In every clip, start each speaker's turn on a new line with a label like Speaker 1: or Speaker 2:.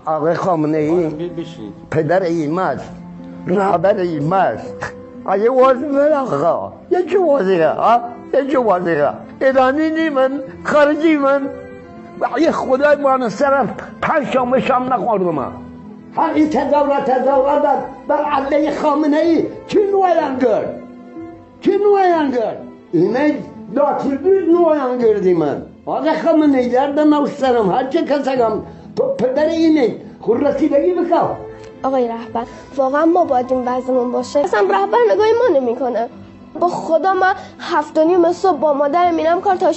Speaker 1: آقای خامنه ای پدر ایماست، رهبر ایماست. اگه واضحه آقا یه چه واضحه یه چه واضحه ایرانی نیمن خارجی من یه خدای من سرم 5 شام نخوردم. این تظاهرات بر علیه خامنه ای چی نویان کرد اینه داخل بود نویان کردی من. آقای خامنه ای دردم اوسترم هر چه کسگم پدر اینه خود رسیدگی بکن.
Speaker 2: آقای رهبر واقعا ما باید این وضعمون باشه؟ اصلا رهبر نگاهی ما نمیکنه. با خدا من 7:30 صبح با مادرم میرم کار تا 6:30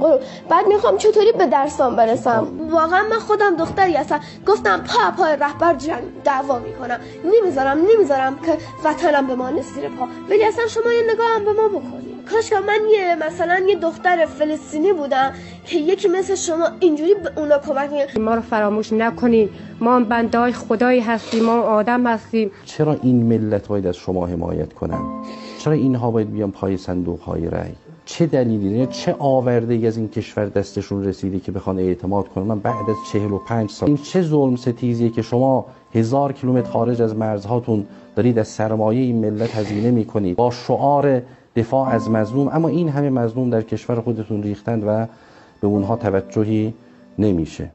Speaker 2: غروب، بعد میخوام چطوری به درسام برسم. واقعا من خودم دختری هستم، گفتم پای رهبر دعوا میکنم، نمیذارم که وطنم به ما نسیر پا. ولی اصلا شما یه نگاه هم به ما بکنید. کاش که من مثلا یه دختر فلسطینی بودم که یکی مثل شما اینجوری به اونا کمک می‌کنه.
Speaker 3: ما رو فراموش نکنید، ما بنده‌های خدایی هستیم، ما آدم هستیم.
Speaker 4: چرا این ملت باید از شما حمایت کنن؟ چرا اینها باید بیان پای صندوق‌های رأی؟ چه دلیلی، چه آورده‌ای از این کشور دستشون رسیده که بخوان اعتماد کنن؟ من بعد از 45 سال این چه ظلم ستیزیه که شما 1000 کیلومتر خارج از مرزهاتون دارید از سرمایه این ملت هزینه می‌کنید با شعار دفاع از مظلوم، اما این همه مظلوم در کشور خودتون ریختند و به اونها توجهی نمیشه.